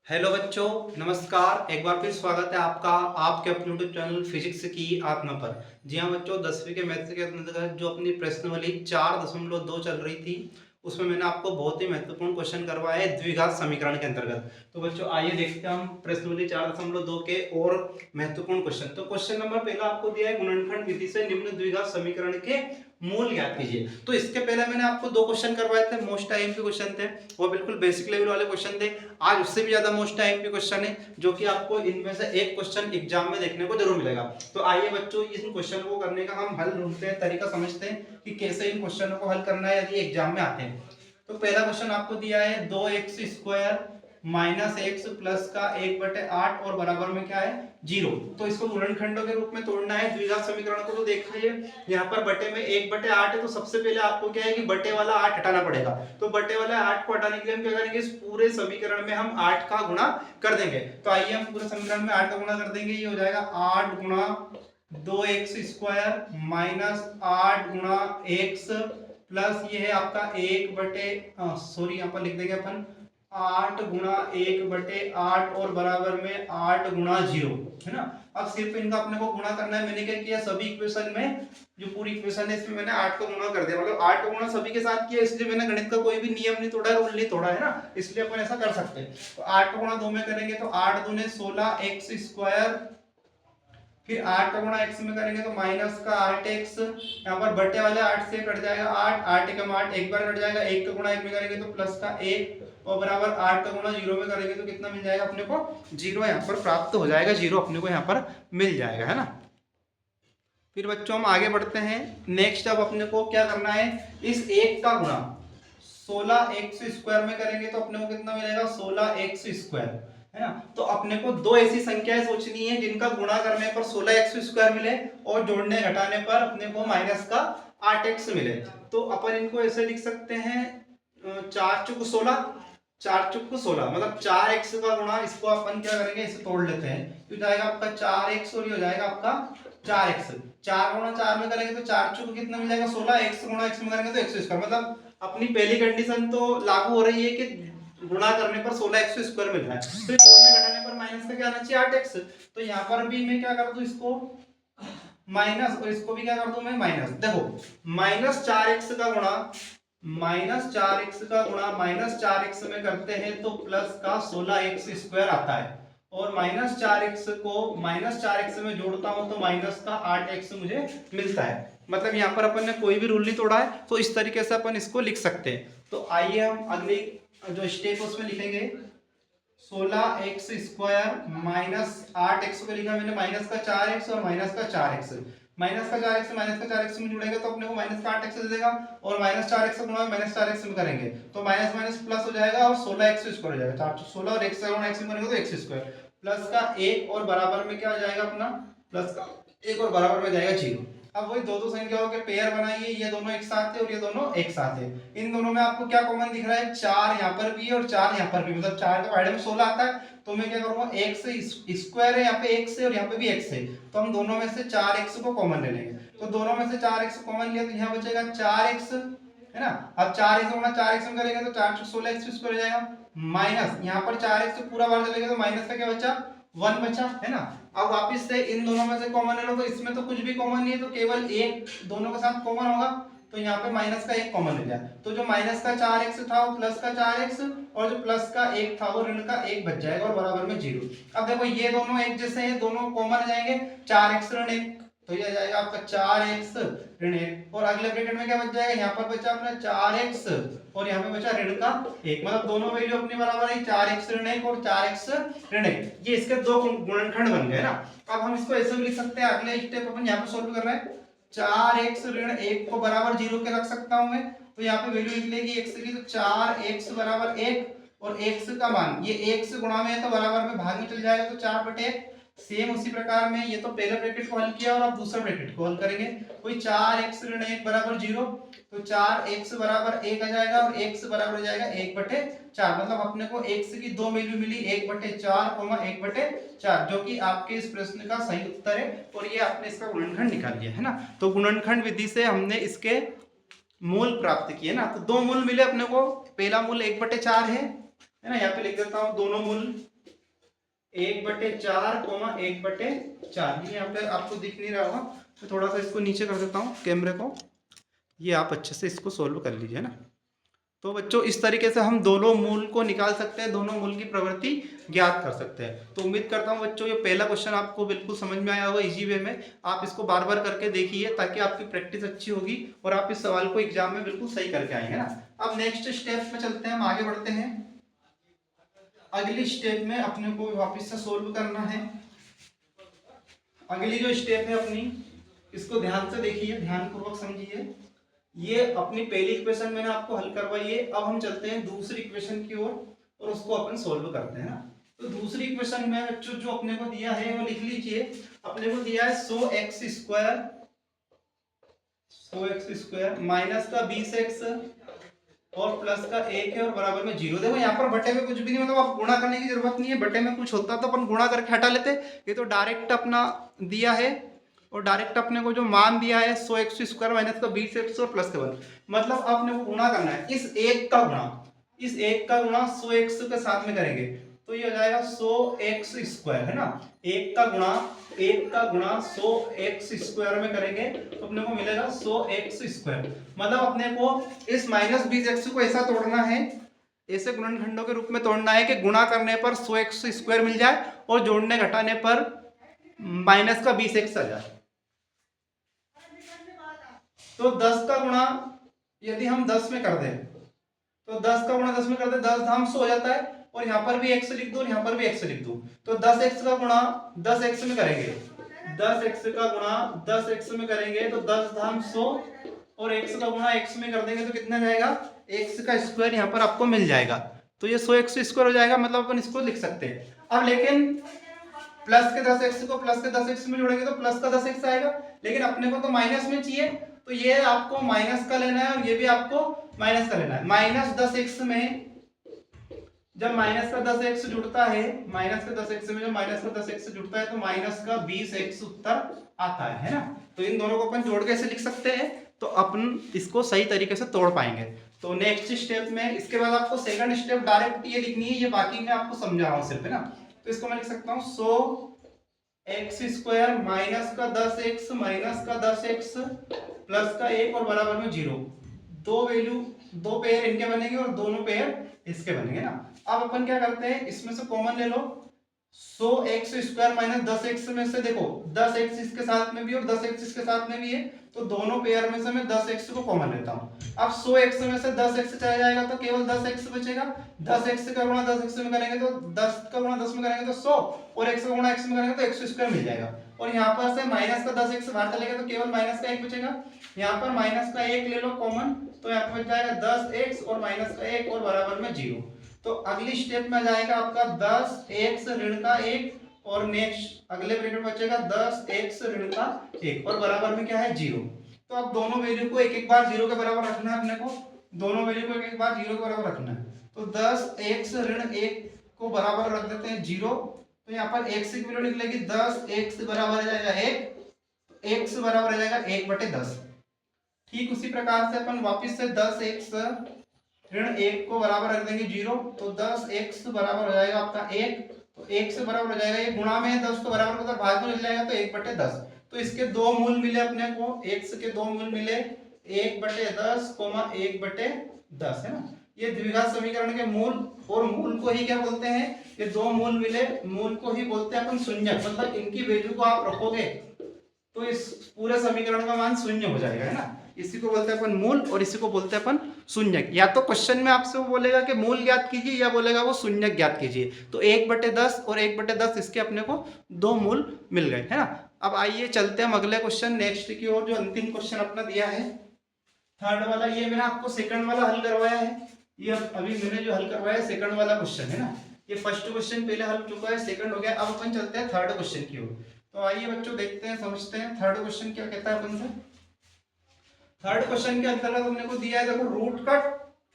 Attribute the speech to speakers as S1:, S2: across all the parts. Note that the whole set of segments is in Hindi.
S1: हेलो बच्चों, नमस्कार। एक बार फिर स्वागत है आपका आपके अपने यूट्यूब चैनल फिजिक्स की आत्मा पर। जी हाँ बच्चों, 10वीं के मैथ्स के अंतर्गत जो अपनी प्रश्नावली 4.2 चल रही थी, उसमें मैंने आपको बहुत ही महत्वपूर्ण क्वेश्चन करवाए है द्विघात समीकरण के अंतर्गत। तो बच्चों आइए देखते हैं हम प्रश्नावली 4.2 के और महत्वपूर्ण क्वेश्चन। तो क्वेश्चन नंबर पहला आपको दिया है, गुणनखंड विधि से निम्न द्विघात समीकरण के मूल ज्ञात कीजिए। तो इसके पहले मैंने आपको दो क्वेश्चन करवाए थे, मोस्ट आईएमपी क्वेश्चन थे, वो बिल्कुल बेसिक लेवल वाले क्वेश्चन थे। आज उससे भी ज्यादा मोस्ट आईएमपी क्वेश्चन है, जो कि आपको इनमें से एक क्वेश्चन एग्जाम में देखने को जरूर मिलेगा। तो आइए बच्चों, इस क्वेश्चन को करने का हम हल ढूंढते हैं, तरीका समझते हैं कि कैसे इन क्वेश्चनों को हल करना है यदि एग्जाम में आते हैं। तो पहला क्वेश्चन आपको दिया है 2x² माइनस एक्स प्लस का 1/8 और बराबर में क्या है 0। तो इसको गुणनखंडों के रूप में तोड़ना है द्विघात समीकरण को। तो देखिए यहाँ पर बटे में 1/8 है, तो सबसे पहले आपको क्या है कि बटे वाला 8 हटाना पड़ेगा। तो बटे वाला 8 को हटाने के लिए हम क्या करेंगे, इस पूरे समीकरण में हम 8 का गुणा कर देंगे। तो आइए हम पूरे समीकरण में 8 का गुणा कर देंगे। ये हो जाएगा 8 गुणा 2x² माइनस 8 गुणा x प्लस ये है आपका 1/, यहाँ पर लिख देंगे अपन 8 गुणा 1/8 और बराबर में 8 गुणा 0, है ना। अब सिर्फ इनका अपने को गुणा करना है। मैंने क्या किया, सभी इक्वेशन में जो पूरी इक्वेशन है इसमें मैंने 8 का गुणा कर दिया, मतलब 8 का गुणा सभी के साथ किया। इसलिए मैंने गणित का कोई भी नियम नहीं तोड़ा, रूल नहीं तोड़ा, है ना। इसलिए अपन ऐसा कर सकते हैं। तो 8 का गुणा 2 में करेंगे तो 8 दूने 16x², फिर 8 का गुणा x में करेंगे तो माइनस का 8x। यहाँ पर बटे वाले 8 से कट जाएगा 8, 8 एकम 8 एक बार कट जाएगा। 1 का गुणा 1 में करेंगे तो प्लस का 1 और बराबर 8 का गुणा 0 में करेंगे तो कितना मिल जाएगा अपने को 0 यहाँ पर प्राप्त हो जाएगा। 0 अपने को यहाँ पर मिल जाएगा, है ना। फिर बच्चों हम आगे बढ़ते हैं। नेक्स्ट अब अपने को क्या करना है, इस 1 का गुणा 16x² में करेंगे तो अपने को कितना मिलेगा 16x², है ना। तो अपने को दो ऐसी संख्याएं सोचनी है जिनका गुणा करने पर 16x² मिले और जोड़ने घटाने पर अपने को माइनस का 8x मिले। तो अपन इनको ऐसे लिख सकते हैं, 4 चुक 16, 4 चुक 16 मतलब 4x का गुणा। इसको अपन क्या करेंगे, इसे तोड़ लेते हैं। तो जाएगा आपका 4x और ये हो जाएगा आपका 4x। 4 गुणा 4 में करेंगे तो 4 चुक कितना मिल जाएगा 16, x गुणा x में करेंगे तो x²। मतलब अपनी पहली कंडीशन तो लागू हो रही है कि गुणा करने पर 16x² मिल रहा है, तो जोड़ने घटाने पर माइनस का क्या आना चाहिए 8x। तो यहाँ पर भी मैं क्या कर दूं, इसको माइनस और इसको भी क्या कर दूं मैं माइनस। देखो -4x का गुणा -4x में करते हैं तो प्लस का 16x² आता है, और -4x को -4x में जोड़ता हूं तो माइनस का 8x मुझे मिलता है। मतलब यहाँ पर अपन ने कोई भी रूल नहीं तोड़ा है, तो इस तरीके से अपन इसको लिख सकते हैं। तो आइए हम अगली जो स्टेप उसमें लिखेंगे, 16x² माइनस 8x को लिखा मैंने माइनस का 4x और माइनस का 4x। माइनस का 4x माइनस का 4x में जुड़ेगा तो अपने को माइनस का 8x दे देगा, और माइनस 4x गुणा माइनस 4x में करेंगे तो माइनस माइनस प्लस हो जाएगा और 16x² हो जाएगा। 416 और x गुणा x में करेंगे तो x² प्लस का 1 और बराबर में क्या हो जाएगा अपना, प्लस का 1 और बराबर में जाएगा 0। अब वही दो संख्याओं के पेयर बनाइए, ये दोनों एक साथ है और ये दोनों एक साथ है। इन दोनों में आपको क्या कॉमन दिख रहा है, 4 यहाँ पर भी और 4 यहाँ पर भी, मतलब 4 के फायदे में 16 आता है। तो मैं क्या करूंगा, x² है यहाँ पे x है और यहाँ पे भी x है, तो हम दोनों में से 4x को कॉमन ले लेंगे। तो दोनों में से 4x कॉमन लिया तो यहाँ बचेगा 4x, है ना। अब 4x गुणा 4x में करेंगे तो 4 16x² हो जाएगा, माइनस यहाँ पर 4x पूरा बार चलेगा तो माइनस का क्या बचा 1 बचा, है ना। अब वापिस से इन दोनों में से कॉमन ले लो, तो इसमें तो कुछ भी कॉमन नहीं है, तो केवल एक दोनों के साथ कॉमन होगा, तो यहाँ पे माइनस का 1 कॉमन ले लिया। तो जो माइनस का 4x था वो प्लस का 4x, और जो प्लस का 1 था वो ऋण का 1 बच जाएगा और बराबर में 0। अब देखो ये दोनों एक जैसे हैं, दोनों कॉमन जाएंगे, 4x ऋण 1, तो ये आ जाएगा आपका 4x ऋण 1, और अगले ब्रैकेट में क्या बच जाएगा, यहाँ पर बचा अपना 4x और यहाँ पे बचा ऋण का 1, मतलब दोनों वैल्यू अपनी बराबर है, 4x ऋण 1 और 4x ऋण 1। ये इसके दो गुणनखंड बन गए ना। अब हम इसको ऐसे भी लिख सकते हैं, अगले स्टेप अपन यहाँ पे सोल्व कर रहे हैं, 4x ऋण 1 को बराबर 0 के रख सकता हूं मैं, तो यहाँ पे वैल्यू निकलेगी x की, तो 4x बराबर 1 और x का मान ये 1 से गुणा में है तो बराबर में भाग में चल जाएगा, तो 4/1। सेम उसी प्रकार में ये तो पहले ब्रैकेट को हल किया और अब दूसरा ब्रैकेट को हल करेंगे। कोई 4x ऋण 1 बराबर 0, तो 4x बराबर 1 आ जाएगा और x बराबर हो जाएगा 1/4, मतलब अपने को x की दो वैल्यू मिली 1/4, 1/4, जो कि आपके इस प्रश्न का सही उत्तर है, और ये आपने इसका गुणनखंड निकाल लिया, है ना। तो गुणनखंड विधि से हमने इसके मूल प्राप्त किए ना। तो दो मूल मिले अपने को, पहला मूल 1/4 है ना, यहाँ पे लिख देता हूँ दोनों मूल 1/4 कोमा 1/4, ये यहाँ पे आपको दिख नहीं रहा होगा, मैं थोड़ा सा इसको नीचे कर देता हूँ कैमरे को, ये आप अच्छे से इसको सोल्व कर लीजिए ना। तो बच्चों इस तरीके से हम दोनों मूल को निकाल सकते हैं, दोनों मूल की प्रवृत्ति ज्ञात कर सकते हैं। तो उम्मीद करता हूं बच्चों ये पहला क्वेश्चन आपको बिल्कुल समझ में आया होगा इजी वे में। आप इसको बार बार करके देखिए ताकि आपकी प्रैक्टिस अच्छी होगी और आप इस सवाल को एग्जाम में बिल्कुल सही करके आएंगे ना। अब नेक्स्ट स्टेप में चलते हैं, हम आगे बढ़ते हैं। अगली स्टेप में अपने को वापिस से सोल्व करना है। अगली जो स्टेप है अपनी, इसको ध्यान से देखिए, ध्यानपूर्वक समझिए। ये अपनी पहली इक्वेशन मैंने आपको हल करवाई है। अब हम चलते हैं दूसरी इक्वेशन की ओर और उसको अपन सोल्व करते हैं ना। तो दूसरी इक्वेशन में बच्चों जो अपने को दिया है वो लिख लीजिए। अपने को दिया है 100x² माइनस का 20x और प्लस का 1 है और बराबर में 0। देखो यहाँ पर बटे में कुछ भी नहीं, मतलब आप गुणा करने की जरूरत नहीं है। बटे में कुछ होता तो अपन गुणा करके हटा लेते, ये तो डायरेक्ट अपना दिया है और डायरेक्ट अपने को जो मान दिया है 100x² माइनस का 20x और प्लस का 1, मतलब आपने को गुणा करना है। इस एक का गुणा 100x के साथ में करेंगे तो ये हो जाएगा 100x², है ना। एक का गुणा 100x² में करेंगे तो अपने को मिलेगा 100x²। मतलब अपने को इस -20x को ऐसा तोड़ना है, ऐसे गुणनखंडों के रूप में तोड़ना है कि गुणा करने पर 100x² मिल जाए और जोड़ने घटाने पर माइनस का 20x आ जाए। तो 10 का गुणा यदि हम 10 में कर दें तो 10 का गुणा 10 में कर दें, 10 धाम 100 हो जाता है और यहाँ पर भी x लिख दो और यहाँ पर भी x लिख दो। तो 10x का गुणा 10x में करेंगे, 10x का गुणा 10x में करेंगे तो 10 धाम 100 और x का गुणा x में कर देंगे तो कितना जाएगा, x का स्क्वायर यहाँ पर आपको मिल जाएगा। तो ये 100x² हो जाएगा, मतलब अपन इसको लिख सकते हैं। अब लेकिन प्लस के 10x को प्लस के 10x में जोड़ेंगे तो प्लस का 10x आएगा, लेकिन अपने को तो माइनस में चाहिए, तो ये आपको माइनस का लेना है और ये भी आपको माइनस का लेना है। -10x में जब माइनस का 10x जुड़ता है, माइनस का 10x में जब माइनस का 10x जुड़ता है तो माइनस का 20x उत्तर आता है ना। तो इन दोनों को अपन जोड़ के ऐसे लिख सकते हैं, तो अपन इसको सही तरीके से तोड़ पाएंगे। तो नेक्स्ट स्टेप में, इसके बाद आपको सेकंड स्टेप डायरेक्ट ये लिखनी है, ये बाकी मैं आपको समझा रहा हूँ सिर्फ, है ना। तो इसको मैं लिख सकता हूँ 100x² माइनस का 10x माइनस का 10x प्लस का 1 और बराबर में 0। दो पेयर इनके बनेंगे और दोनों पेयर इसके बनेंगे ना। अब अपन क्या करते हैं, इसमें से कॉमन ले लो। 100x² माइनस 10x में से देखो 10x इसके साथ में भी और 10x इसके साथ में भी है, तो दोनों पेयर में से मैं 10x को कॉमन लेता हूँ। अब 100x में से 10x चला जाएगा तो केवल 10x बचेगा। 10x का गुणा 10x में करेंगे तो 10 का गुणा 10 में करेंगे तो 100 और x का गुणा x में करेंगे तो x² मिल जाएगा। और यहाँ पर से माइनस का 10x बाहर चलेगा तो केवल माइनस का 1 बचेगा। यहाँ पर माइनस का 1 ले लो कॉमन, तो यहाँ पर बच जाएगा 10x और माइनस का 1 और बराबर में 0। तो अगली स्टेप में जाएगा आपका 10x ऋण का 1 और नेक्स्ट अगले ब्रैकेट में बचेगा 10x ऋण का 1 और बराबर में क्या है 0। तो अब दोनों वैल्यू को एक एक बार 0 के बराबर रखना है अपने को, दोनों वैल्यू को एक एक बार 0 के बराबर रखना है। तो 10x ऋण 1 को बराबर रख देते हैं 0, तो यहाँ पर x की वैल्यू निकलेगी 10x बराबर आ जाएगा 1, x बराबर आ जाएगा 1/10। ठीक उसी प्रकार से अपन वापस से 10x ऋण 1 को बराबर रख देंगे 0, तो 10x बराबर हो जाएगा आपका 1, तो 1 से बराबर हो जाएगा, ये गुणा में है 10 तो बराबर मतलब भाग में मिल जाएगा तो 1/10। तो इसके दो मूल मिले अपने को, x के दो मूल मिले 1/10 1/10, है ना। ये द्विघात समीकरण के मूल, और मूल को ही क्या बोलते हैं, ये दो मूल मिले, मूल को ही बोलते हैं अपन शून्यक। मतलब इनकी वैल्यू को आप रखोगे तो इस पूरे समीकरण का मान शून्य हो जाएगा, है ना। इसी को बोलते हैं अपन मूल और इसी को बोलते हैं अपन शून्यक। या तो क्वेश्चन में आपसे वो बोलेगा कि मूल ज्ञात कीजिए या बोलेगा वो शून्यक ज्ञात कीजिए। तो 1/10 और 1/10 इसके अपने को दो मूल मिल गए, है ना। अब आइए चलते हैं अगले क्वेश्चन नेक्स्ट की ओर, जो अंतिम क्वेश्चन अपना दिया है थर्ड वाला। ये मैंने आपको सेकंड वाला हल करवाया है, ये अभी मैंने जो हल करवाया है सेकंड वाला क्वेश्चन, है ना। ये फर्स्ट क्वेश्चन पहले हल चुका है, सेकंड हो गया। अब अपन चलते हैं थर्ड क्वेश्चन की ओर। तो आइए बच्चों देखते हैं, समझते हैं थर्ड क्वेश्चन क्या कहता है अपन से। थर्ड क्वेश्चन के अंतर्गत हमने को दिया है, देखो रूट का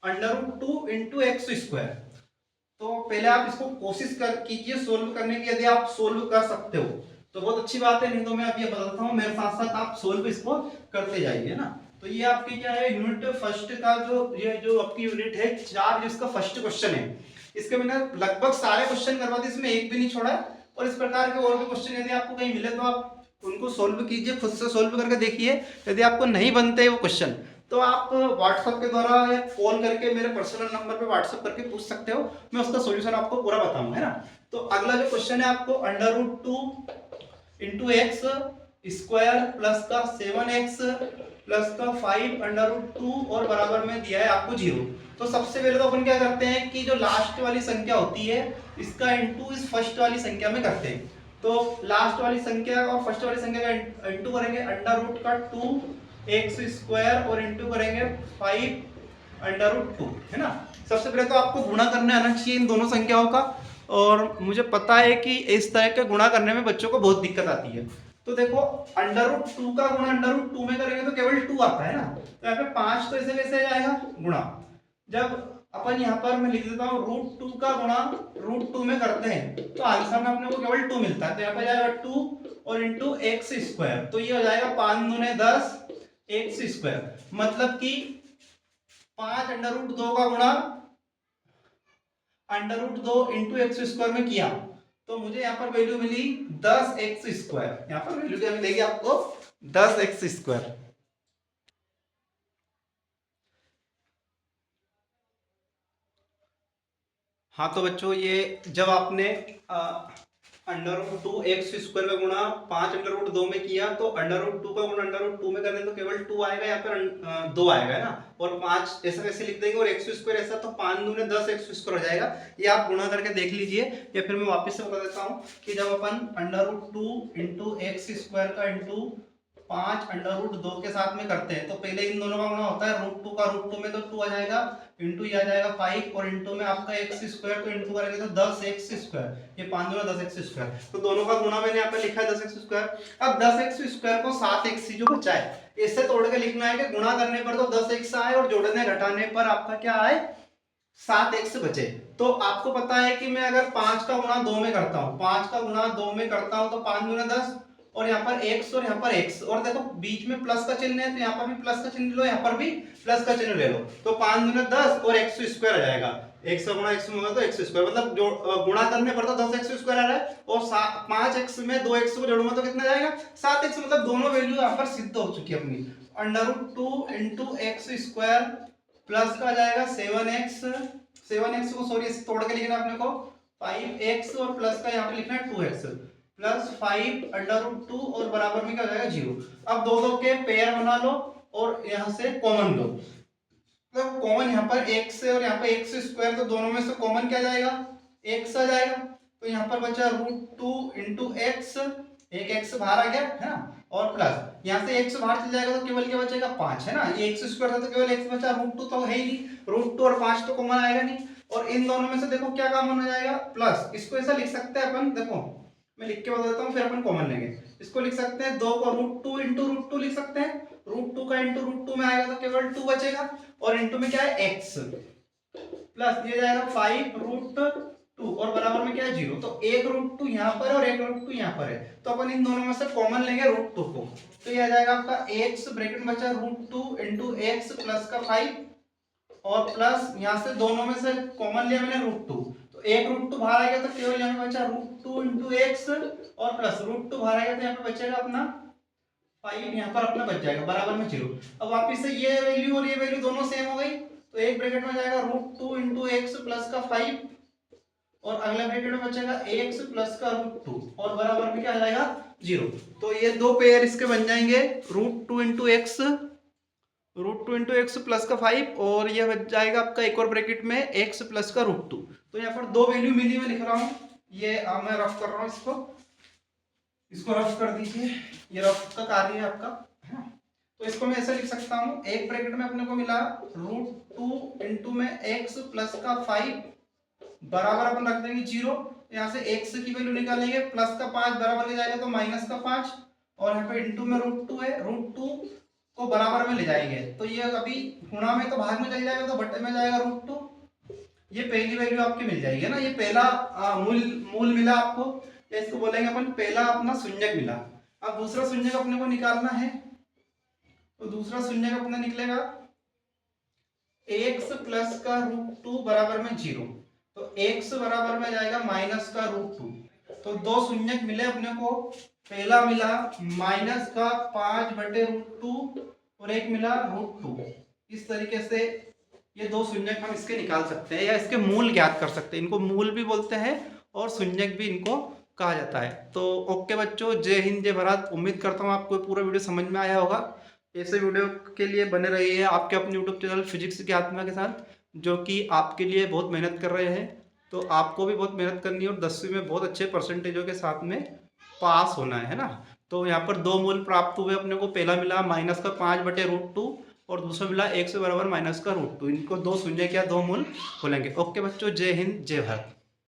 S1: √2 × x²। तो पहले आप इसको कोशिश कर कीजिए सोल्व करने की, यदि आप सोल्व कर सकते हो तो बहुत अच्छी बात है, नहीं तो मैं अब ये बताता हूँ, मेरे साथ साथ आप सोल्व इसको करते जाइए ना। तो ये आपकी क्या है, यूनिट फर्स्ट का जो ये जो आपकी यूनिट है 4, जिसका फर्स्ट क्वेश्चन है, इसके मैंने लगभग सारे क्वेश्चन करवा दिए, इसमें एक भी नहीं छोड़ा। और इस प्रकार के और भी क्वेश्चन यदि आपको कहीं मिले तो आप उनको सोल्व कीजिए, खुद से सोल्व करके देखिए। यदि आपको नहीं बनते वो क्वेश्चन तो आप व्हाट्सएप के द्वारा या कॉल करके मेरे पर्सनल नंबर पे व्हाट्सएप करके पूछ सकते हो, मैं उसका सॉल्यूशन आपको पूरा बताऊंगा, है ना। तो अगला जो क्वेश्चन है आपको √2 इंटू एक्स स्क्वायर प्लस का 7x प्लस का 5 √2 और बराबर में दिया है आपको 0। तो सबसे पहले तो अपन क्या करते हैं कि जो लास्ट वाली संख्या होती है इसका इंटू इस फर्स्ट वाली संख्या में करते हैं। तो लास्ट वाली संख्या और फर्स्ट वाली संख्या का इंटू करेंगे √2 x² और इंटू करेंगे 5 √2, है ना। सबसे पहले तो आपको गुणा करने आना चाहिए इन दोनों संख्याओं का, और मुझे पता है कि इस तरह के गुणा करने में बच्चों को बहुत दिक्कत आती है। तो देखो √2 का गुणा √2 में करेंगे तो केवल 2 आता है ना, तो यहाँ पे 5 तो ऐसे वैसे जाएगा गुणा। जब अपन यहाँ पर मैं लिख देता हूँ √2 का गुणा √2 में करते हैं तो आंसर में अपने को केवल 2 मिलता है, तो यहाँ पे जाएगा 2 और इंटू x², तो ये हो जाएगा 5 दूने 10 x²। मतलब कि 5 √2 का गुणा √2 इंटू x² में किया तो मुझे यहाँ पर वैल्यू मिली 10x²। यहाँ पर वैल्यू क्या मिलेगी आपको 10x²। हाँ तो बच्चों ये जब आपने √2 x² का गुणा 5 √2 में किया तो √2 का गुणा √2 में करने तो केवल 2 आएगा, यहाँ पर 2 आएगा, है ना। और 5 ऐसा कैसे लिख देंगे और x² ऐसा, तो 5 दूने 10 x² हो जाएगा। ये आप गुणा करके देख लीजिए, या फिर मैं वापस से बता देता हूँ कि जब अपन √2 इंटू x² का इंटू 5 √2 के साथ में करते हैं तो पहले इन दोनों का गुणा होता है √2 का √2 में तो 2 आ जाएगा, इंटू ये आ जाएगा 5 और इंटू में आपका x² तो इंटू करेंगे तो 10x², ये 5 दूना 10x²। तो दोनों का गुणा मैंने यहाँ पे लिखा है 10x²। अब 10x² को 7x जो बचा है इससे तोड़ के लिखना है कि गुणा करने पर तो 10x आए और जोड़ने घटाने पर आपका क्या आए 7x बचे। तो आपको पता है कि मैं अगर 5 का गुणा 2 में करता हूँ, 5 का गुणा 2 में करता हूँ तो 5 दूना 10 और यहाँ पर x और यहाँ पर x, और देखो बीच में प्लस का चिन्ह है तो यहाँ पर भी प्लस का चिन्ह लो, यहाँ पर भी प्लस का चिन्ह ले लो, तो 5 दूना 10 और x² आ जाएगा। x का गुणा x में होगा तो x², मतलब जो गुणा करने पर तो 10x² आ रहा है और 5x में 2x को जोड़ूंगा तो कितना जाएगा 7x, मतलब दोनों वैल्यू यहाँ पर सिद्ध हो चुकी है अपनी। √2 इंटू x² प्लस का जाएगा 7x को सॉरी तोड़ के लिखना अपने को 5x और प्लस का यहाँ पे लिखना है 2x प्लस 5 √2 और बराबर में क्या हो जाएगा 0। अब दो दो के पेयर बना लो और यहाँ से कॉमन लो, तो कॉमन यहाँ पर x है और यहाँ पे x², तो दोनों में से कॉमन क्या जाएगा x आ जाएगा, तो यहाँ पर बचा √2 इंटू x, एक x बाहर आ गया है ना, और प्लस यहाँ से x बाहर चल जाएगा तो केवल क्या बचेगा 5, है ना। ये x² था तो केवल x बचा, √2 तो है ही नहीं, √2 और 5 तो कॉमन आएगा नहीं। और इन दोनों में से देखो क्या कॉमन हो जाएगा प्लस, इसको ऐसा लिख सकते हैं अपन, देखो मैं लिख के बता देता हूँ फिर अपन कॉमन लेंगे। इसको लिख सकते हैं 2 को √2 इंटू √2 लिख सकते हैं, √2 का इंटू √2 में आएगा तो केवल 2 बचेगा और इंटू में क्या है x प्लस ये जाएगा 5 √2 और बराबर में क्या है 0, तो एक √2 यहाँ पर और एक √2 यहाँ पर है, तो अपन इन दोनों में से कॉमन लेंगे √2 को, तो ये आ जाएगा आपका x ब्रैकेट में बचा √2 इंटू x प्लस का 5 और प्लस यहाँ से दोनों में से कॉमन लिया मैंने √2, तो एक √2 बाहर आ गया तो केवल यहाँ पे बचा √2 इंटू एक्स और प्लस √2 बाहर आ गया तो यहाँ पे बचेगा अपना 5, यहाँ पर अपना बच जाएगा बराबर में 0। अब वापिस से ये वैल्यू और ये वैल्यू दोनों सेम हो गई, तो एक ब्रैकेट में जाएगा √2 इंटू एक्स प्लस का 5 और अगला ब्रैकेट में बचेगा x प्लस का √2 और बराबर में क्या आ जाएगा 0। तो ये दो पेयर इसके बन जाएंगे √2 इंटू एक्स प्लस का 5 और ये बच जाएगा आपका एक और ब्रैकेट में x प्लस का √2। तो यहाँ पर दो वैल्यू मिली, मैं लिख रहा हूँ, ये मैं रफ कर रहा हूँ, इसको रफ कर दीजिए, ये रफ का कार्य है आपका, है ना। तो इसको मैं ऐसे लिख सकता हूँ, एक ब्रैकेट में अपने को मिला √2 इंटू में x प्लस का 5 बराबर अपन रख देंगे 0, यहाँ से x की वैल्यू निकालेंगे प्लस का 5 बराबर ले जाएगा तो माइनस का 5 और यहाँ पे इंटू में √2 है, √2 को बराबर में ले जाएंगे तो ये अभी गुणा में तो भाग में चल जाएगा तो बट्टे में जाएगा √2, ये पहली वैल्यू आपकी मिल जाएगी ना। ये पहला मूल मिला आपको, इसको बोलेंगे अपन पहला अपना शून्यक मिला। अब दूसरा शून्यक अपने को निकालना है, तो दूसरा शून्यक अपना निकलेगा x प्लस का √2 बराबर में 0। तो x बराबर में जाएगा माइनस का √2। तो दो शून्यक मिले अपने को, पहला मिला माइनस का 5/√2 और एक मिला √2। इस तरीके से ये दो शून्यक हम इसके निकाल सकते हैं या इसके मूल ज्ञात कर सकते हैं। इनको मूल भी बोलते हैं और शून्यक भी इनको कहा जाता है। तो ओके बच्चों, जय हिंद जय भारत। उम्मीद करता हूँ आपको पूरा वीडियो समझ में आया होगा। ऐसे वीडियो के लिए बने रहिए आपके अपने यूट्यूब चैनल फिजिक्स की आत्मा के साथ, जो कि आपके लिए बहुत मेहनत कर रहे हैं। तो आपको भी बहुत मेहनत करनी है और 10वीं में बहुत अच्छे परसेंटेजों के साथ में पास होना है ना। तो यहाँ पर दो मूल प्राप्त हुए अपने को, पहला मिला माइनस का 5/√2 और दूसरा मिला x बराबर माइनस का √2। इनको दो शून्य क्या दो मूल बोलेंगे। ओके बच्चों, जय हिंद जय भारत।